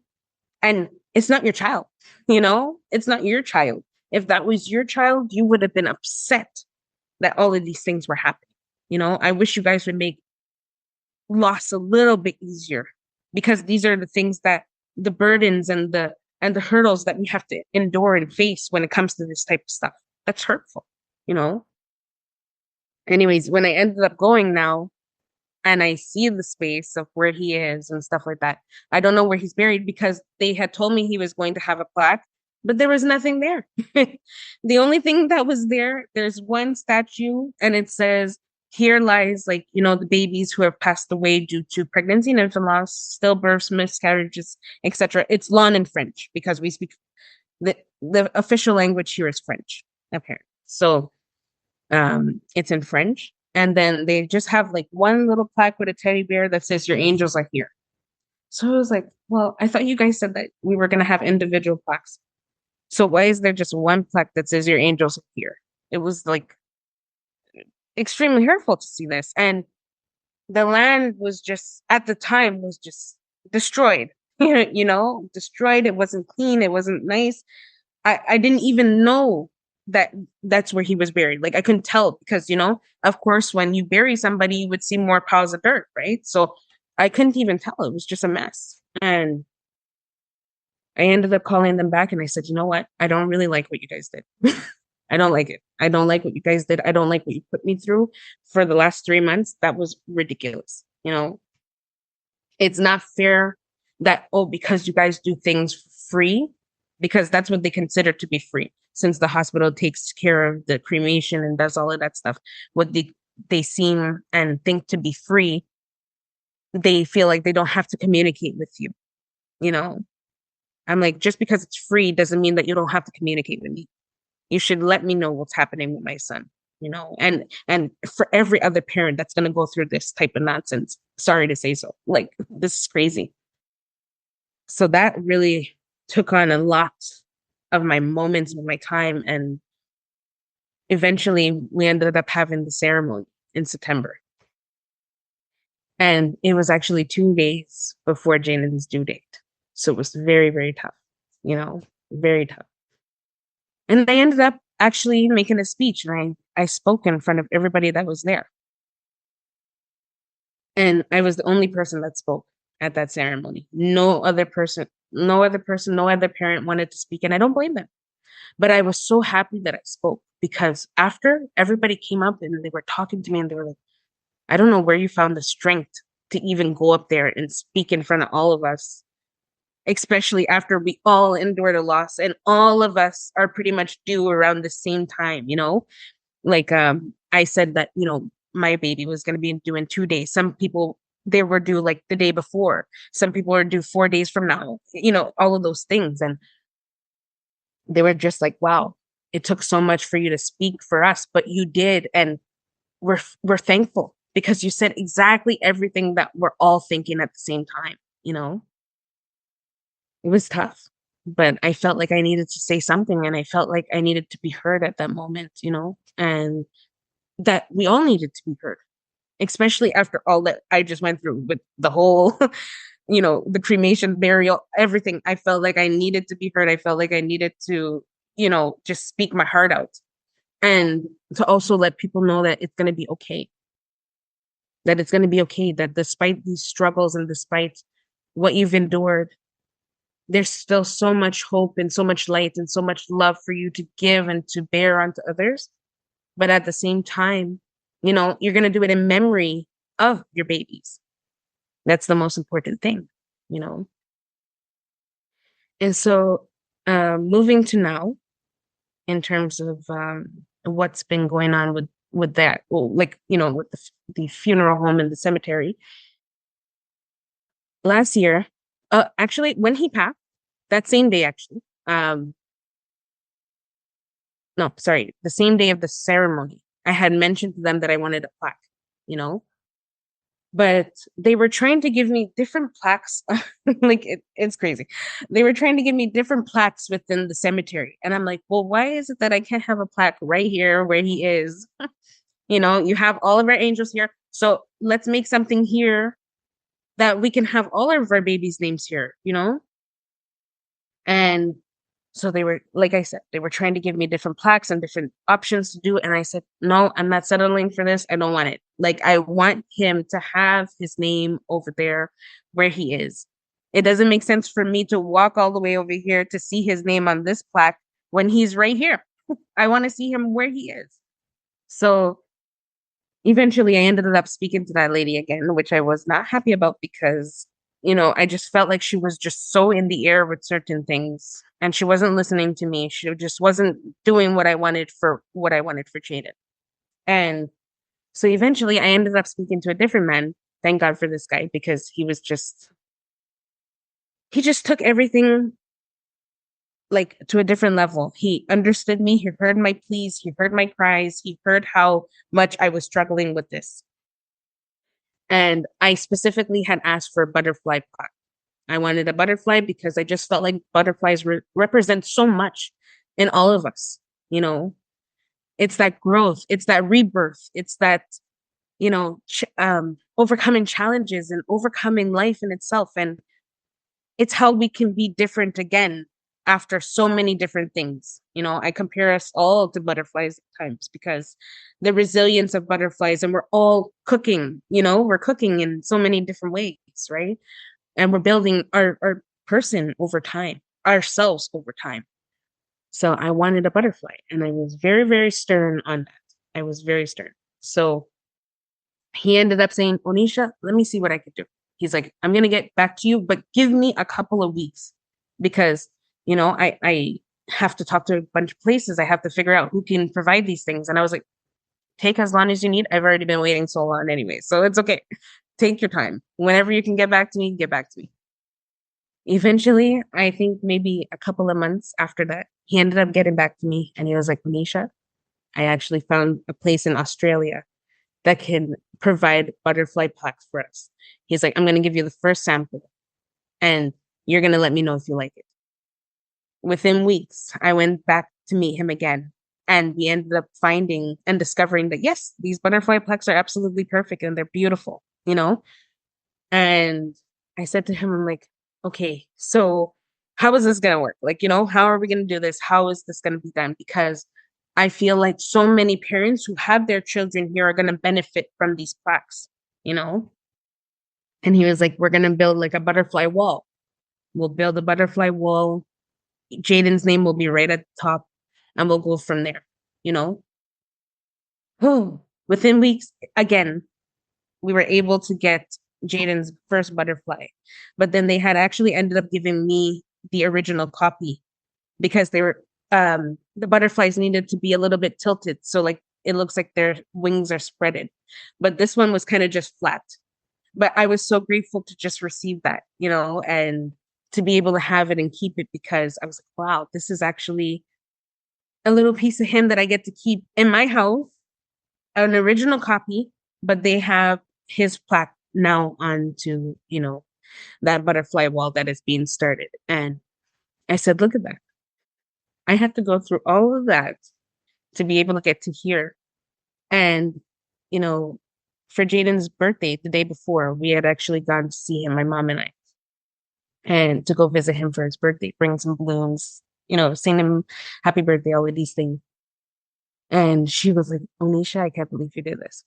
E: And it's not your child, It's not your child. If that was your child, you would have been upset that all of these things were happening. I wish you guys would make loss a little bit easier because these are the things that the burdens and the hurdles that we have to endure and face when it comes to this type of stuff. That's hurtful, you know? Anyways, when I ended up going now and I see the space of where he is and stuff like that, I don't know where he's buried because they had told me he was going to have a plaque, but there was nothing there. The only thing that was there, there's one statue and it says, "Here lies, like, the babies who have passed away due to pregnancy and infant loss, stillbirths, miscarriages, etc." It's lawn in French because we speak the official language here is French, apparently. So it's in French. And then they just have like one little plaque with a teddy bear that says, "Your angels are here." So I was like, well, I thought you guys said that we were going to have individual plaques. So why is there just one plaque that says, "Your angels are here"? It was like extremely hurtful to see this. And the land was just, at the time, was just destroyed, destroyed. It wasn't clean. It wasn't nice. I didn't even know that that's where he was buried. Like I couldn't tell because, of course, when you bury somebody, you would see more piles of dirt, right? So I couldn't even tell. It was just a mess. And I ended up calling them back and I said, "You know what? I don't really like what you guys did." I don't like it. I don't like what you guys did. I don't like what you put me through for the last 3 months. That was ridiculous. It's not fair that, oh, because you guys do things free, because that's what they consider to be free. Since the hospital takes care of the cremation and does all of that stuff, what they seem and think to be free, they feel like they don't have to communicate with you. I'm like, just because it's free doesn't mean that you don't have to communicate with me. You should let me know what's happening with my son, and for every other parent that's going to go through this type of nonsense, sorry to say so, like, this is crazy. So that really took on a lot of my moments with my time. And eventually we ended up having the ceremony in September. And it was actually 2 days before Jayden's due date. So it was very, very tough, very tough. And I ended up actually making a speech, and I spoke in front of everybody that was there. And I was the only person that spoke at that ceremony. No other parent wanted to speak, and I don't blame them. But I was so happy that I spoke, because after, everybody came up and they were talking to me and they were like, I don't know where you found the strength to even go up there and speak in front of all of us, especially after we all endured a loss and all of us are pretty much due around the same time, Like I said that, my baby was going to be due in 2 days. Some people, they were due like the day before. Some people are due 4 days from now, all of those things. And they were just like, wow, it took so much for you to speak for us, but you did. And we're thankful, because you said exactly everything that we're all thinking at the same time, It was tough, but I felt like I needed to say something, and I felt like I needed to be heard at that moment, and that we all needed to be heard, especially after all that I just went through with the whole, the cremation, burial, everything. I felt like I needed to be heard. I felt like I needed to, just speak my heart out, and to also let people know that it's going to be okay. That it's going to be okay, that despite these struggles and despite what you've endured, there's still so much hope and so much light and so much love for you to give and to bear onto others. But at the same time, you're going to do it in memory of your babies. That's the most important thing, And so moving to now, in terms of what's been going on with that, with the funeral home and the cemetery. Last year, actually, when he passed, that same day, actually, no, sorry, the same day of the ceremony, I had mentioned to them that I wanted a plaque, but they were trying to give me different plaques. Like it's crazy. They were trying to give me different plaques within the cemetery. And I'm like, well, why is it that I can't have a plaque right here where he is? You have all of our angels here. So let's make something here that we can have all of our babies' names here, And so they were, like I said, they were trying to give me different plaques and different options to do. And I said, no, I'm not settling for this. I don't want it. Like, I want him to have his name over there where he is. It doesn't make sense for me to walk all the way over here to see his name on this plaque when he's right here. I want to see him where he is. So eventually I ended up speaking to that lady again, which I was not happy about, because I just felt like she was just so in the air with certain things, and she wasn't listening to me. She just wasn't doing what I wanted for Jayden. And so eventually I ended up speaking to a different man. Thank God for this guy, because he just took everything like to a different level. He understood me. He heard my pleas. He heard my cries. He heard how much I was struggling with this. And I specifically had asked for a butterfly plaque. I wanted a butterfly because I just felt like butterflies represent so much in all of us. It's that growth, it's that rebirth, it's that, overcoming challenges and overcoming life in itself. And it's how we can be different again after so many different things. I compare us all to butterflies at times, because the resilience of butterflies, and we're all cooking, we're cooking in so many different ways, right? And we're building our person over time, ourselves over time. So I wanted a butterfly, and I was very, very stern on that. I was very stern. So he ended up saying, Oneisha, let me see what I could do. He's like, I'm going to get back to you, but give me a couple of weeks, because I have to talk to a bunch of places. I have to figure out who can provide these things. And I was like, take as long as you need. I've already been waiting so long anyway, so it's okay. Take your time. Whenever you can get back to me, get back to me. Eventually, I think maybe a couple of months after that, he ended up getting back to me, and he was like, Oneisha, I actually found a place in Australia that can provide butterfly plaques for us. He's like, I'm going to give you the first sample, and you're going to let me know if you like it. Within weeks, I went back to meet him again, and we ended up finding and discovering that, yes, these butterfly plaques are absolutely perfect and they're beautiful, And I said to him, I'm like, okay, so how is this going to work? Like, how are we going to do this? How is this going to be done? Because I feel like so many parents who have their children here are going to benefit from these plaques, you know? And he was like, we're going to build like a butterfly wall. We'll build a butterfly wall. Jayden's name will be right at the top, and we'll go from there, you know? Within weeks, again, we were able to get Jayden's first butterfly. But then they had actually ended up giving me the original copy because they were the butterflies needed to be a little bit tilted. So like it looks like their wings are spreaded. But this one was kind of just flat. But I was so grateful to just receive that, and to be able to have it and keep it, because I was like, wow, this is actually a little piece of him that I get to keep in my house, an original copy, but they have his plaque now onto, that butterfly wall that is being started. And I said, look at that. I had to go through all of that to be able to get to here. And, for Jayden's birthday, the day before, we had actually gone to see him, my mom and I, and to go visit him for his birthday, bring some balloons, sing him happy birthday, all of these things. And she was like, Oneisha, I can't believe you did this.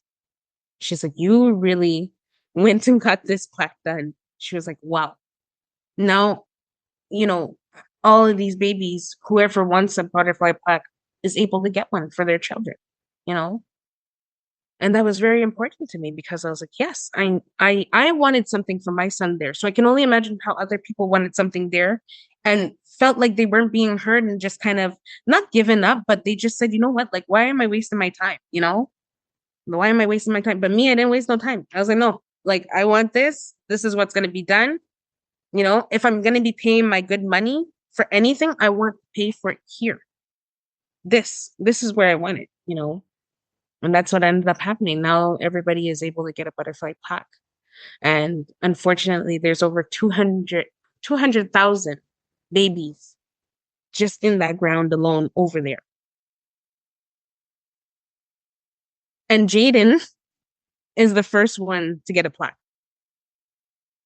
E: She's like, you really went and got this plaque done. She was like, wow. Now, all of these babies, whoever wants a butterfly plaque is able to get one for their children, And that was very important to me, because I was like, yes, I wanted something for my son there. So I can only imagine how other people wanted something there and felt like they weren't being heard, and just kind of not given up, but they just said, you know what, like, why am I wasting my time? Why am I wasting my time? But me, I didn't waste no time. I was like, no, like, I want this. This is what's going to be done. If I'm going to be paying my good money for anything, I want to pay for it here. This is where I want it, And that's what ended up happening. Now everybody is able to get a butterfly plaque. And unfortunately, there's over 200,000 babies just in that ground alone over there. And Jayden is the first one to get a plaque.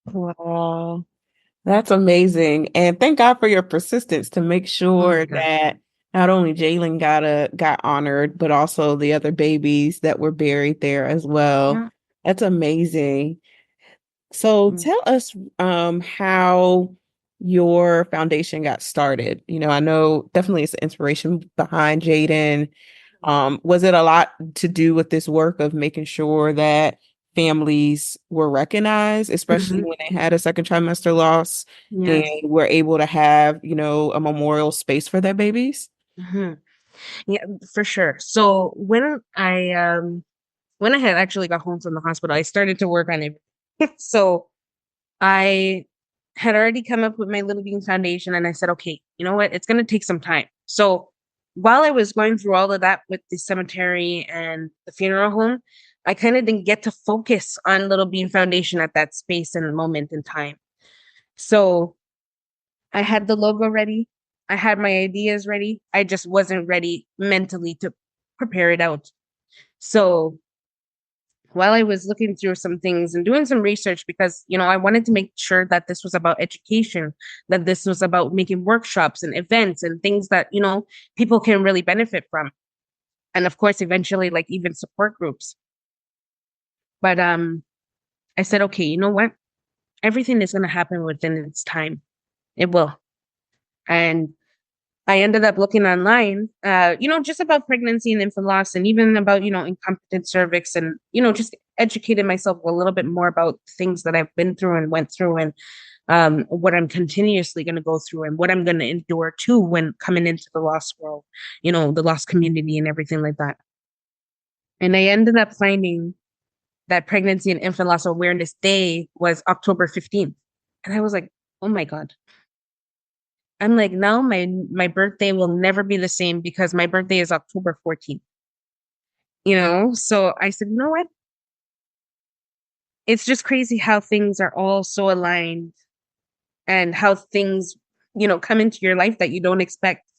D: Wow. That's amazing. And thank God for your persistence to make sure that not only Jayden got honored, but also the other babies that were buried there as well.
E: Yeah.
D: That's amazing. So tell us how your foundation got started. I know definitely it's the inspiration behind Jayden. Was it a lot to do with this work of making sure that families were recognized, especially when they had a second trimester loss, and were able to have, a memorial space for their babies?
E: Yeah, for sure. So when I had actually got home from the hospital, I started to work on it. So I had already come up with my Little Bean Foundation, and I said, okay, you know what? It's going to take some time. So while I was going through all of that with the cemetery and the funeral home, I kind of didn't get to focus on Little Bean Foundation at that space and moment in time. So I had the logo ready. I had my ideas ready. I just wasn't ready mentally to prepare it out. So while I was looking through some things and doing some research, because, I wanted to make sure that this was about education, that this was about making workshops and events and things that, people can really benefit from. And of course, eventually, like, even support groups. But I said, okay, you know what? Everything is going to happen within its time. It will. And I ended up looking online, just about pregnancy and infant loss, and even about, incompetent cervix, and, just educated myself a little bit more about things that I've been through and went through, and what I'm continuously going to go through, and what I'm going to endure too when coming into the lost world, the lost community and everything like that. And I ended up finding that Pregnancy and Infant Loss Awareness Day was October 15th. And I was like, oh my God. I'm like, now my birthday will never be the same, because my birthday is October 14th. So I said, you know what? It's just crazy how things are all so aligned, and how things, come into your life that you don't expect.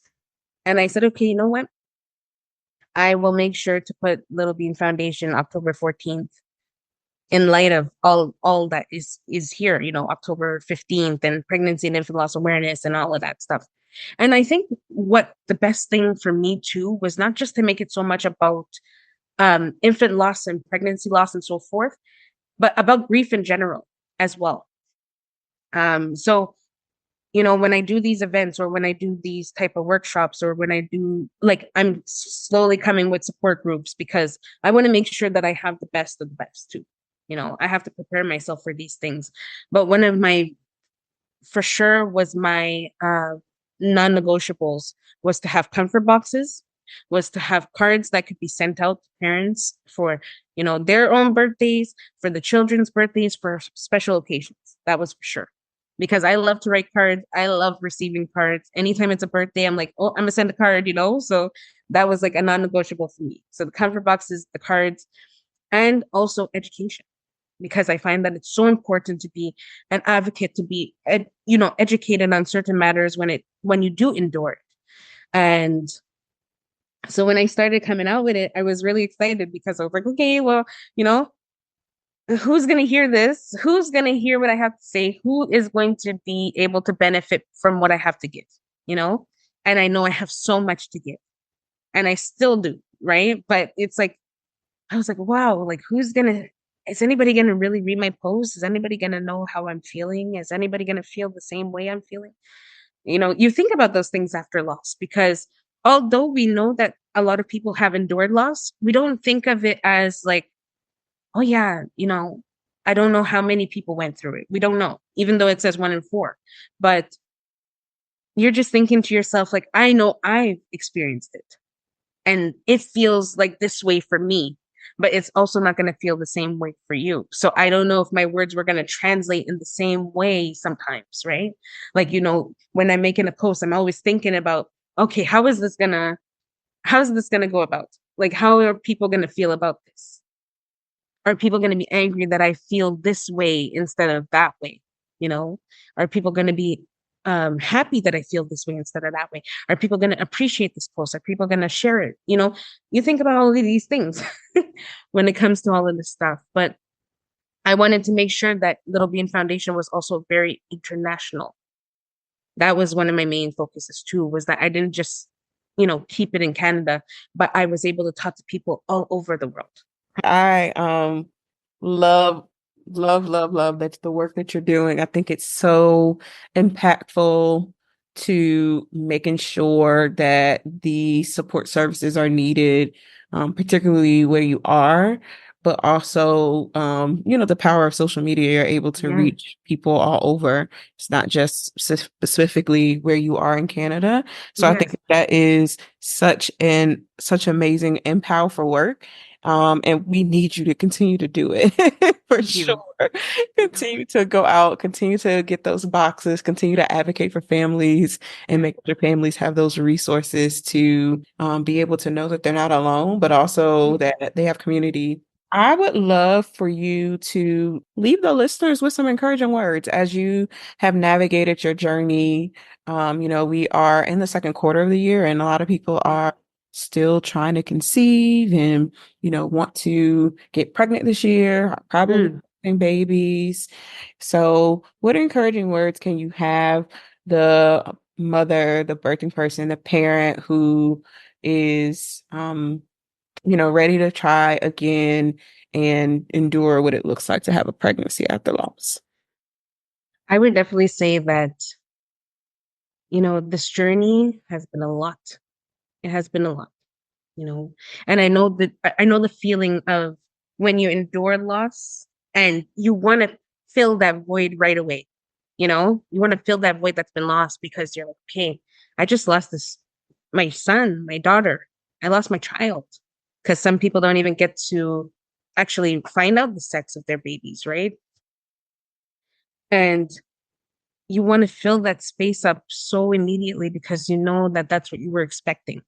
E: And I said, okay, you know what? I will make sure to put Little Bean Foundation October 14th in light of all that is here, October 15th and pregnancy and infant loss awareness and all of that stuff. And I think what the best thing for me too was not just to make it so much about infant loss and pregnancy loss and so forth, but about grief in general as well. So when I do these events or when I do these type of workshops or when I do, like, I'm slowly coming with support groups because I want to make sure that I have the best of the best too. I have to prepare myself for these things. But one of my, for sure, was my non-negotiables was to have comfort boxes, was to have cards that could be sent out to parents for, their own birthdays, for the children's birthdays, for special occasions. That was for sure. Because I love to write cards. I love receiving cards. Anytime it's a birthday, I'm like, oh, I'm gonna send a card, So that was like a non-negotiable for me. So the comfort boxes, the cards, and also education. Because I find that it's so important to be an advocate, to be, educated on certain matters when you do endure it. And so when I started coming out with it, I was really excited because I was like, okay, well, who's going to hear this? Who's going to hear what I have to say? Who is going to be able to benefit from what I have to give, And I know I have so much to give and I still do. Right. But it's like, I was like, wow, like is anybody going to really read my post? Is anybody going to know how I'm feeling? Is anybody going to feel the same way I'm feeling? You think about those things after loss, because although we know that a lot of people have endured loss, we don't think of it as like, oh yeah, I don't know how many people went through it. We don't know, even though it says 1 in 4. But you're just thinking to yourself, like, I know I've experienced it. And it feels like this way for me, but it's also not going to feel the same way for you. So I don't know if my words were going to translate in the same way sometimes, right? Like, when I'm making a post, I'm always thinking about, okay, how is this going to go about? Like, how are people going to feel about this? Are people going to be angry that I feel this way instead of that way? Are people going to be happy that I feel this way instead of that way? Are people going to appreciate this post? Are people going to share it? You think about all of these things when it comes to all of this stuff. But I wanted to make sure that Little Bean Foundation was also very international. That was one of my main focuses too, was that I didn't just, keep it in Canada, but I was able to talk to people all over the world.
D: I love that the work that you're doing. I think it's so impactful to making sure that the support services are needed, particularly where you are, but also, the power of social media. You're able to reach people all over. It's not just specifically where you are in Canada. So I think that is such amazing and powerful work. And we need you to continue to do it for sure. Continue to go out, continue to get those boxes, continue to advocate for families and make sure families have those resources to be able to know that they're not alone, but also that they have community. I would love for you to leave the listeners with some encouraging words as you have navigated your journey. We are in the second quarter of the year and a lot of people are still trying to conceive and, want to get pregnant this year, probably having babies. So what encouraging words can you have the mother, the birthing person, the parent who is, ready to try again and endure what it looks like to have a pregnancy after loss?
E: I would definitely say that, this journey has been a lot. It has been a lot, and I know the feeling of when you endure loss and you want to fill that void right away. You want to fill that void that's been lost because you're like, okay, I just lost my son, my daughter. I lost my child. Because some people don't even get to actually find out the sex of their babies, right? And you want to fill that space up so immediately because you know that that's what you were expecting.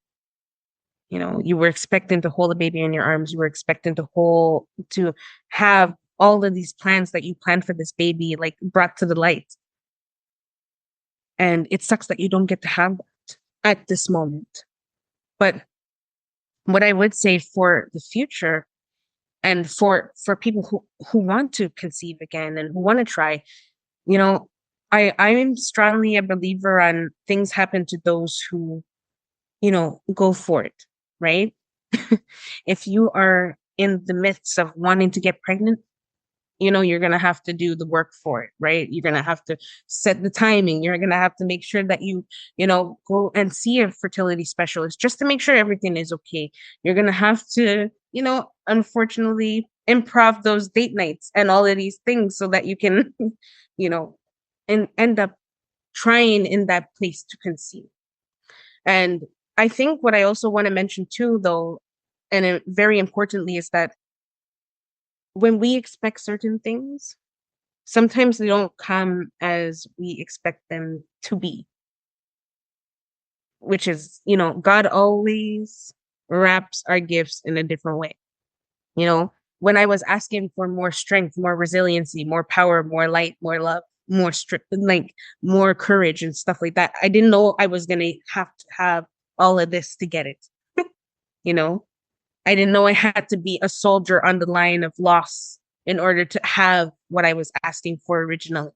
E: You were expecting to hold a baby in your arms. You were expecting to have all of these plans that you planned for this baby, like, brought to the light. And it sucks that you don't get to have that at this moment. But what I would say for the future And for people who want to conceive again and who want to try, you know, I'm strongly a believer on things happen to those who, go for it, right? If you are in the midst of wanting to get pregnant, you're going to have to do the work for it, right? You're going to have to set the timing. You're going to have to make sure that go and see a fertility specialist just to make sure everything is okay. You're going to have to, unfortunately, improv those date nights and all of these things so that you can, and end up trying in that place to conceive. And I think what I also want to mention too, though, and very importantly, is that when we expect certain things, sometimes they don't come as we expect them to be, which is, God always wraps our gifts in a different way. When I was asking for more strength, more resiliency, more power, more light, more love, more more courage and stuff like that, I didn't know I was going to have all of this to get it. I didn't know I had to be a soldier on the line of loss in order to have what I was asking for originally.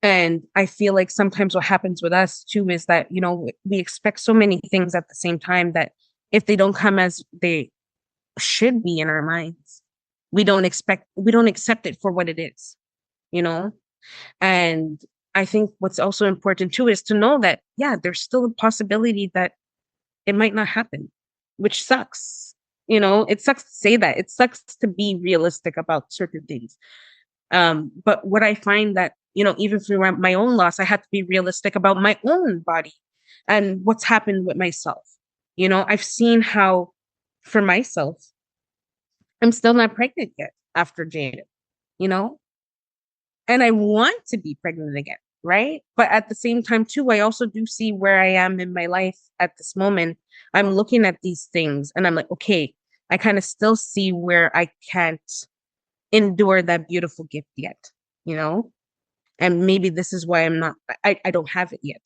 E: And I feel like sometimes what happens with us too is that, we expect so many things at the same time that if they don't come as they should be in our minds, we don't accept it for what it is, And I think what's also important too is to know that, yeah, there's still a possibility that it might not happen, which sucks. It sucks to say that. It sucks to be realistic about certain things. But what I find that, even through my own loss, I had to be realistic about my own body and what's happened with myself. I've seen how, for myself, I'm still not pregnant yet after Jayden, and I want to be pregnant again. Right. But at the same time, too, I also do see where I am in my life at this moment. I'm looking at these things and I'm like, okay, I kind of still see where I can't endure that beautiful gift yet, and maybe this is why I don't have it yet.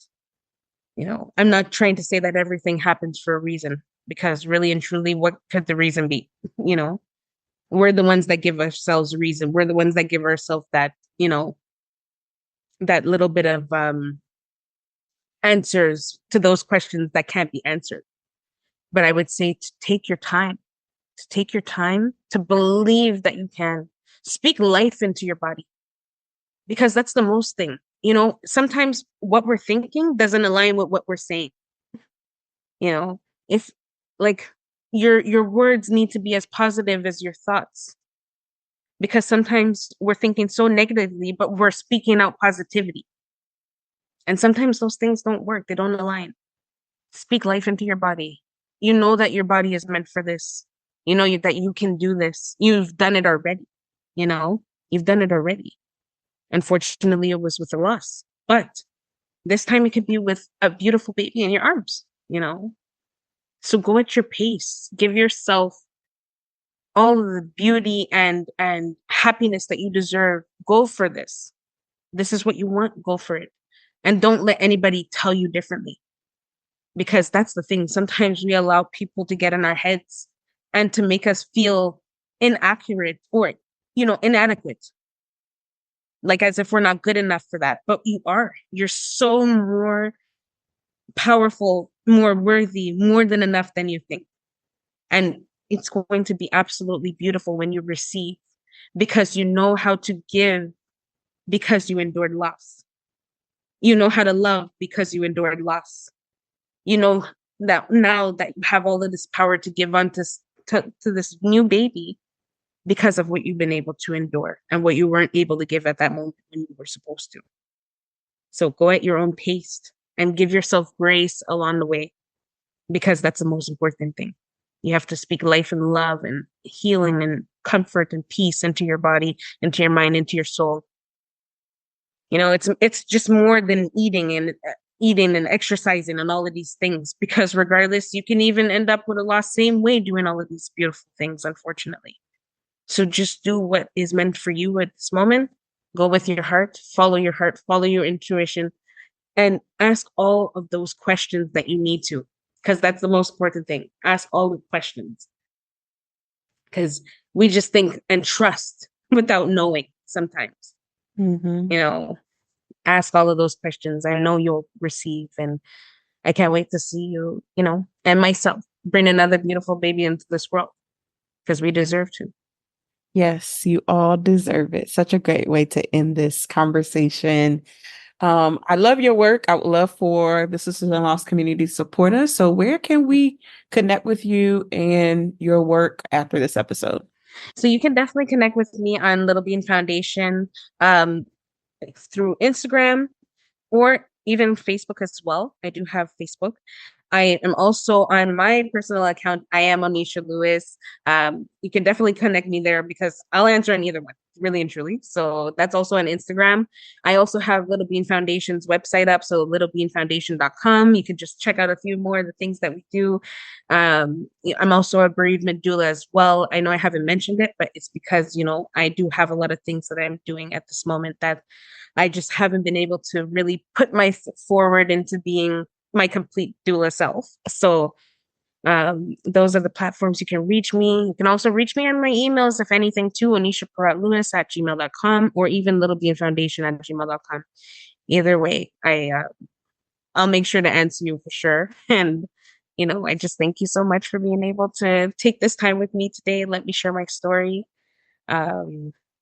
E: I'm not trying to say that everything happens for a reason, because really and truly, what could the reason be? We're the ones that give ourselves a reason. We're the ones that give ourselves that, that little bit of answers to those questions that can't be answered. But I would say to take your time, to believe that you can speak life into your body, because that's the most thing. Sometimes what we're thinking doesn't align with what we're saying. If your words need to be as positive as your thoughts, because sometimes we're thinking so negatively, but we're speaking out positivity. And sometimes those things don't work. They don't align. Speak life into your body. You know that your body is meant for this. That you can do this. You've done it already. You've done it already. Unfortunately, it was with a loss. But this time it could be with a beautiful baby in your arms, So go at your pace. Give yourself all of the beauty and happiness that you deserve. Go for this. This is what you want. Go for it. And don't let anybody tell you differently. Because that's the thing. Sometimes we allow people to get in our heads and to make us feel inaccurate or, inadequate. Like as if we're not good enough for that. But you are. You're so more powerful, more worthy, more than enough than you think. And it's going to be absolutely beautiful when you receive, because you know how to give because you endured loss. You know how to love because you endured loss. You know that now that you have all of this power to give unto to this new baby because of what you've been able to endure and what you weren't able to give at that moment when you were supposed to. So go at your own pace and give yourself grace along the way, because that's the most important thing. You have to speak life and love and healing and comfort and peace into your body, into your mind, into your soul. It's just more than eating and exercising and all of these things, because regardless, you can even end up with a loss same way doing all of these beautiful things, unfortunately. So just do what is meant for you at this moment. Go with your heart, follow your intuition, and ask all of those questions that you need to, because that's the most important thing. Ask all the questions. because we just think and trust without knowing sometimes.
D: Mm-hmm.
E: You know, ask all of those questions. I know you'll receive, and I can't wait to see you, you know, and myself bring another beautiful baby into this world because we deserve to.
D: Yes, you all deserve it. Such a great way to end this conversation. I love your work. I would love for the Sisters in Loss community to support us. So where can we connect with you and your work after this episode?
E: So you can definitely connect with me on Little Bean Foundation through Instagram or even Facebook as well. I do have Facebook. I am also on my personal account. I am Oneisha Lewis. You can definitely connect me there because I'll answer on either one, really and truly. So that's also on Instagram. I also have Little Bean Foundation's website up. So littlebeanfoundation.com. You can just check out a few more of the things that we do. I'm also a bereavement doula as well. I know I haven't mentioned it, but it's because, you know, I do have a lot of things that I'm doing at this moment that I just haven't been able to really put my foot forward into being my complete doula self. So those are the platforms you can reach me. You can also reach me on my emails, if anything, too, Oneisha Perrotte-Lewis at gmail.com or even littlebeanfoundation at gmail.com. Either way, I'll make sure to answer you for sure. And, you know, I just thank you so much for being able to take this time with me today and let me share my story.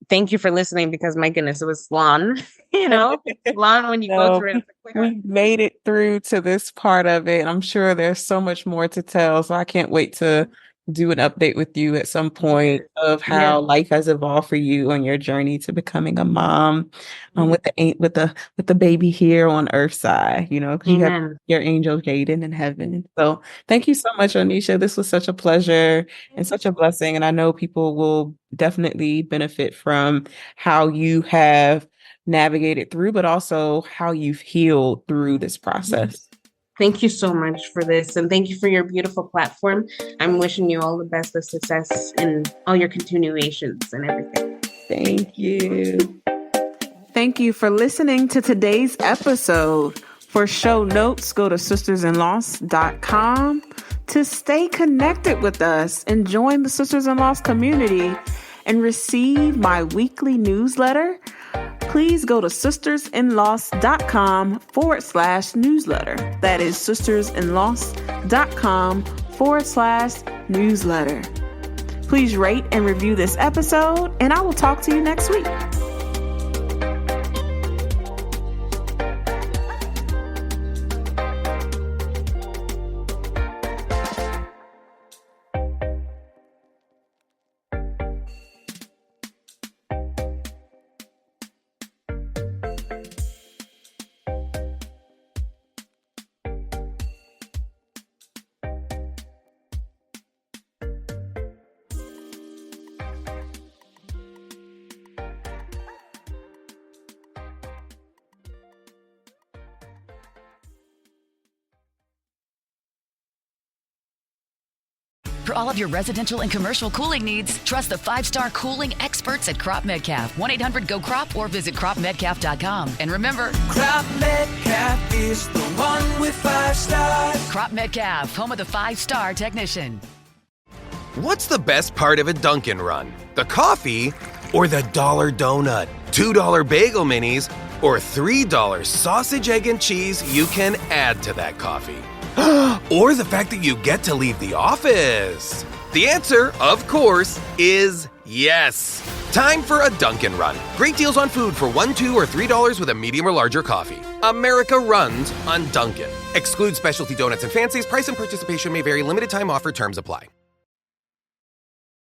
E: Thank you for listening because my goodness, it was long, you know, long when you go through it.
D: We made it through to this part of it. I'm sure there's so much more to tell. So I can't wait to do an update with you at some point of how life has evolved for you on your journey to becoming a mom, with the baby here on Earthside, you know, because you have your angel Jayden in heaven. So thank you so much, Oneisha. This was such a pleasure and such a blessing. And I know people will definitely benefit from how you have navigated through, but also how you've healed through this process.
E: Thank you so much for this. And thank you for your beautiful platform. I'm wishing you all the best of success in all your continuations and everything.
D: Thank you. Thank you for listening to today's episode. For show notes, go to sistersinloss.com to stay connected with us and join the Sisters in Loss community and receive my weekly newsletter. Please go to sistersinloss.com/newsletter. That is sistersinloss.com/newsletter. Please rate and review this episode, and I will talk to you next week.
F: For all of your residential and commercial cooling needs, trust the 5-star cooling experts at Crop Metcalf. 1-800-GO-CROP or visit cropmetcalf.com. And remember,
G: Crop Metcalf is the one with 5 stars.
F: Crop Metcalf, home of the 5-star technician.
H: What's the best part of a Dunkin' run? The coffee or the $1 donut? $2 bagel minis or $3 sausage, egg, and cheese you can add to that coffee? Or the fact that you get to leave the office? The answer, of course, is yes. Time for a Dunkin' run. Great deals on food for $1, $2, or $3 with a medium or larger coffee. America runs on Dunkin'. Excludes specialty donuts and fancies. Price and participation may vary. Limited time offer. Terms apply.